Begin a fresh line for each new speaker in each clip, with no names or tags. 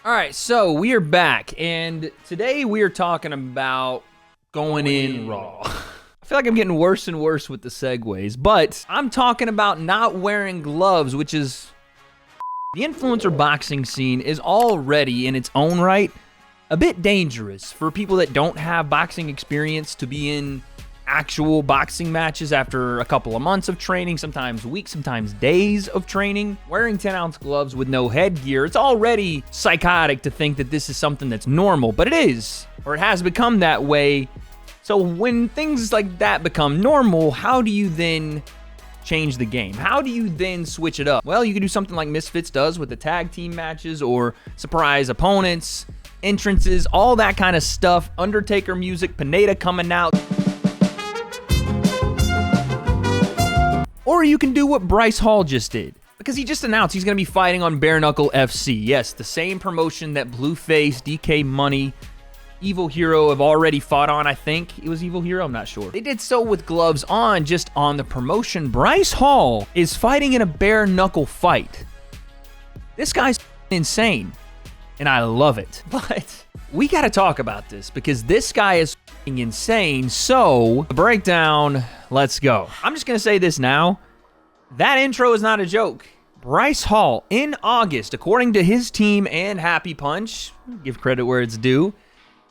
All right, so we are back, and today we are talking about going in raw. I feel like I'm getting worse and worse with the segues, but I'm talking about not wearing gloves, which is... The influencer boxing scene is already, in its own right, a bit dangerous for people that don't have boxing experience to be in actual boxing matches after a couple of months of training, sometimes weeks, sometimes days of training. Wearing 10-ounce gloves with no headgear, it's already psychotic to think that this is something that's normal, but it is, or it has become that way. So when things like that become normal, how do you then change the game? How do you then switch it up? Well, you can do something like Misfits does with the tag team matches or surprise opponents, entrances, all that kind of stuff. Undertaker music, Pineda coming out. Or you can do what Bryce Hall just did, because he just announced he's going to be fighting on Bare Knuckle FC. Yes, the same promotion that Blueface, DK Money, Evil Hero have already fought on. I think it was Evil Hero, I'm not sure. They did so with gloves on, just on the promotion. Bryce Hall is fighting in a bare knuckle fight. This guy's insane, and I love it. But we got to talk about this, because this guy is insane. So, the breakdown, let's go. I'm just going to say this now. That intro is not a joke. Bryce Hall, in August, according to his team and Happy Punch, give credit where it's due,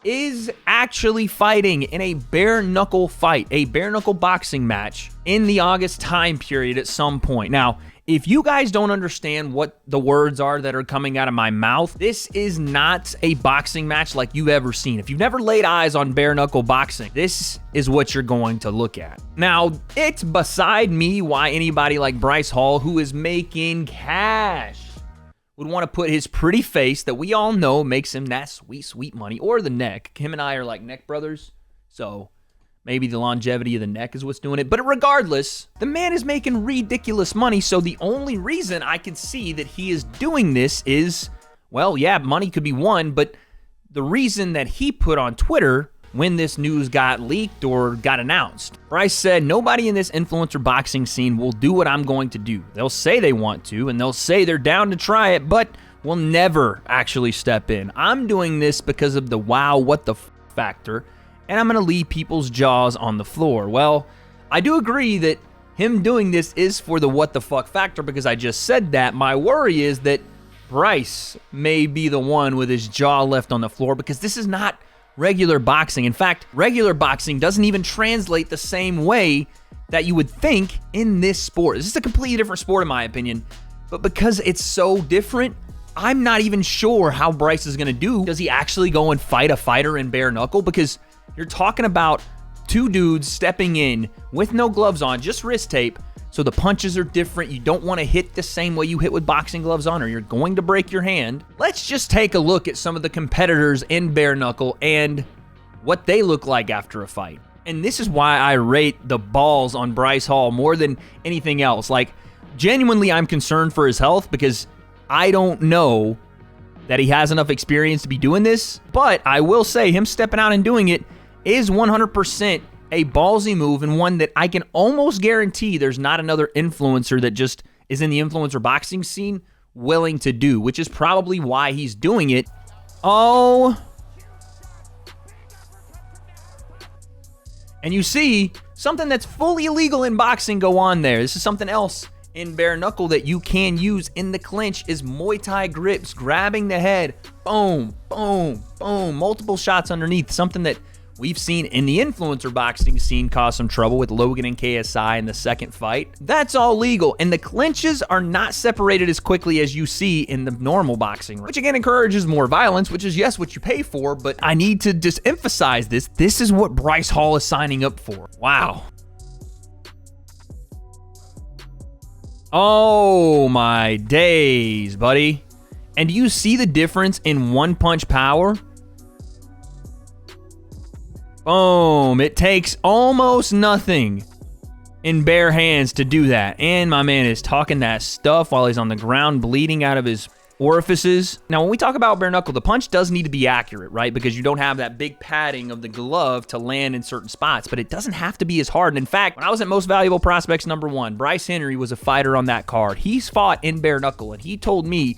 is actually fighting in a bare knuckle fight, a bare knuckle boxing match in the August time period at some point. Now, if you guys don't understand what the words are that are coming out of my mouth, this is not a boxing match like you've ever seen. If you've never laid eyes on bare knuckle boxing, this is what you're going to look at. Now, it's beside me why anybody like Bryce Hall, who is making cash, would want to put his pretty face that we all know makes him that sweet, sweet money, or the neck. Him and I are like neck brothers, so maybe the longevity of the neck is what's doing it. But regardless, the man is making ridiculous money, so the only reason I can see that he is doing this is, well, yeah, money could be one, but the reason that he put on Twitter when this news got leaked or got announced. Bryce said, nobody in this influencer boxing scene will do what I'm going to do. They'll say they want to, and they'll say they're down to try it, but will never actually step in. I'm doing this because of the wow, what the factor, and I'm going to leave people's jaws on the floor. Well, I do agree that him doing this is for the what the fuck factor, because I just said that. My worry is that Bryce may be the one with his jaw left on the floor, because this is not regular boxing. In fact, regular boxing doesn't even translate the same way that you would think in this sport. This is a completely different sport in my opinion, but because it's so different, I'm not even sure how Bryce is going to do. Does he actually go and fight a fighter in bare knuckle? Because you're talking about two dudes stepping in with no gloves on, just wrist tape, so the punches are different. You don't want to hit the same way you hit with boxing gloves on, or you're going to break your hand. Let's just take a look at some of the competitors in bare knuckle and what they look like after a fight. And this is why I rate the balls on Bryce Hall more than anything else. Like, genuinely, I'm concerned for his health, because I don't know that he has enough experience to be doing this. But I will say, him stepping out and doing it is 100% a ballsy move, and one that I can almost guarantee there's not another influencer that just is in the influencer boxing scene willing to do, which is probably why he's doing it. Oh. And you see something that's fully illegal in boxing go on there. This is something else in bare knuckle that you can use in the clinch is Muay Thai grips, grabbing the head, boom, boom, boom, multiple shots underneath, something that we've seen in the influencer boxing scene cause some trouble with Logan and KSI in the second fight. That's all legal, and the clinches are not separated as quickly as you see in the normal boxing, which again encourages more violence, which is, yes, what you pay for, but I need to just emphasize this. This is what Bryce Hall is signing up for. Wow. Oh my days, buddy. And do you see the difference in one punch power? Boom. It takes almost nothing in bare hands to do that. And my man is talking that stuff while he's on the ground bleeding out of his orifices. Now, when we talk about bare knuckle, the punch does need to be accurate, right? Because you don't have that big padding of the glove to land in certain spots, but it doesn't have to be as hard. And in fact, when I was at Most Valuable Prospects #1, Bryce Henry was a fighter on that card. He's fought in bare knuckle, and he told me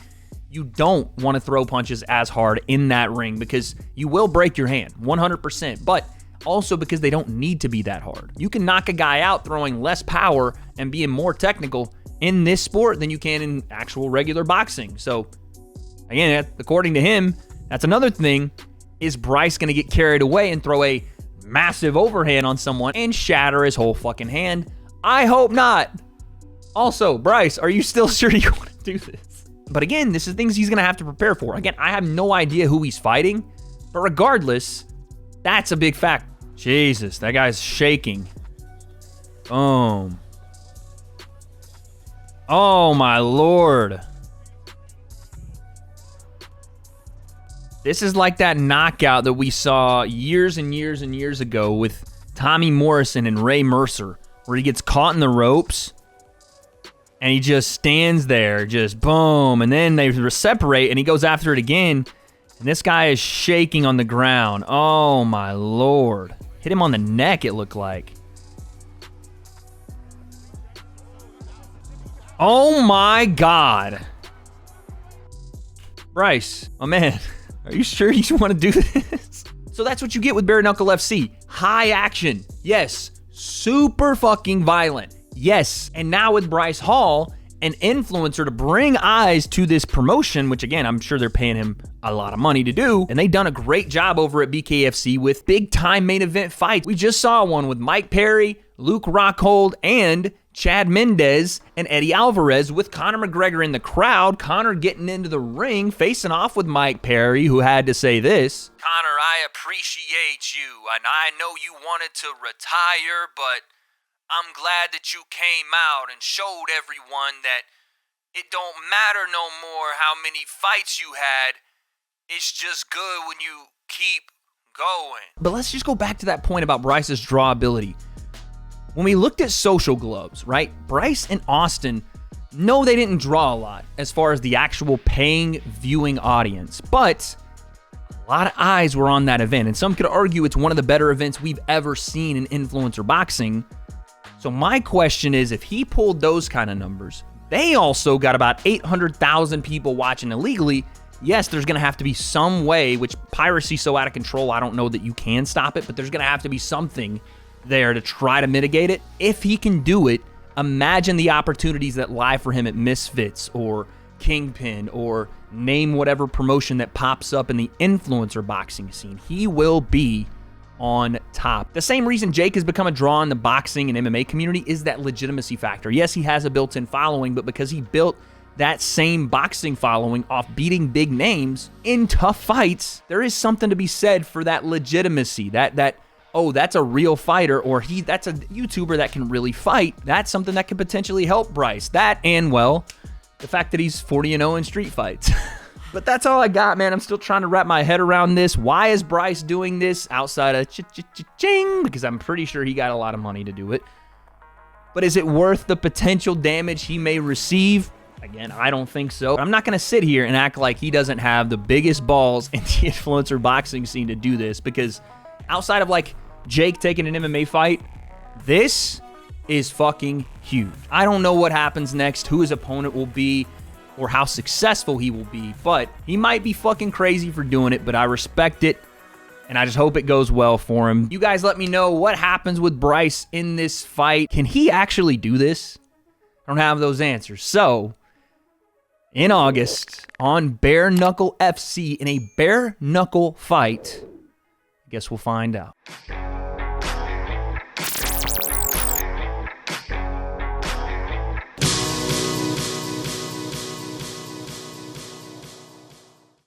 You don't want to throw punches as hard in that ring because you will break your hand, 100%, but also because they don't need to be that hard. You can knock a guy out throwing less power and being more technical in this sport than you can in actual regular boxing. So, again, according to him, that's another thing. Is Bryce going to get carried away and throw a massive overhand on someone and shatter his whole fucking hand? I hope not. Also, Bryce, are you still sure you want to do this? But again, this is things he's going to have to prepare for. Again, I have no idea who he's fighting, but regardless, that's a big fact. Jesus, that guy's shaking. Boom. Oh, my Lord. This is like that knockout that we saw years and years and years ago with Tommy Morrison and Ray Mercer, where he gets caught in the ropes and he just stands there, just boom, and then they separate and he goes after it again, and this guy is shaking on the ground. Oh, my Lord. Hit him on the neck, it looked like. Oh, my God. Bryce, oh, man. Are you sure you want to do this? So that's what you get with Bare Knuckle FC. High action. Yes. Super fucking violent. Yes. And now with Bryce Hall, an influencer to bring eyes to this promotion, which again, I'm sure they're paying him a lot of money to do. And they've done a great job over at BKFC with big time main event fights. We just saw one with Mike Perry, Luke Rockhold, and Chad Mendez and Eddie Alvarez with Conor McGregor in the crowd. Conor getting into the ring, facing off with Mike Perry, who had to say this.
Conor, I appreciate you, and I know you wanted to retire, but I'm glad that you came out and showed everyone that it don't matter no more how many fights you had. It's just good when you keep going.
But let's just go back to that point about Bryce's draw ability. When we looked at Social Gloves, right? Bryce and Austin, no, they didn't draw a lot as far as the actual paying viewing audience, but a lot of eyes were on that event, and some could argue it's one of the better events we've ever seen in influencer boxing. So my question is, if he pulled those kind of numbers, they also got about 800,000 people watching illegally. Yes, there's going to have to be some way, which piracy's so out of control, I don't know that you can stop it, but there's going to have to be something there to try to mitigate it. If he can do it, imagine the opportunities that lie for him at Misfits or Kingpin or name whatever promotion that pops up in the influencer boxing scene. He will be on top. The same reason Jake has become a draw in the boxing and MMA community is that legitimacy factor. Yes, he has a built-in following, but because he built that same boxing following off beating big names in tough fights, there is something to be said for that legitimacy, that oh, that's a real fighter, or that's a YouTuber that can really fight. That's something that could potentially help Bryce. That and, well, the fact that he's 40-0 in street fights. But that's all I got, man. I'm still trying to wrap my head around this. Why is Bryce doing this outside of ching? Because I'm pretty sure he got a lot of money to do it. But is it worth the potential damage he may receive? Again, I don't think so. I'm not going to sit here and act like he doesn't have the biggest balls in the influencer boxing scene to do this, because outside of like Jake taking an MMA fight, this is fucking huge. I don't know what happens next, who his opponent will be, or how successful he will be, but he might be fucking crazy for doing it, but I respect it, and I just hope it goes well for him. You guys let me know what happens with Bryce in this fight. Can he actually do this? I don't have those answers. So, in August, on Bare Knuckle FC, in a bare knuckle fight, I guess we'll find out.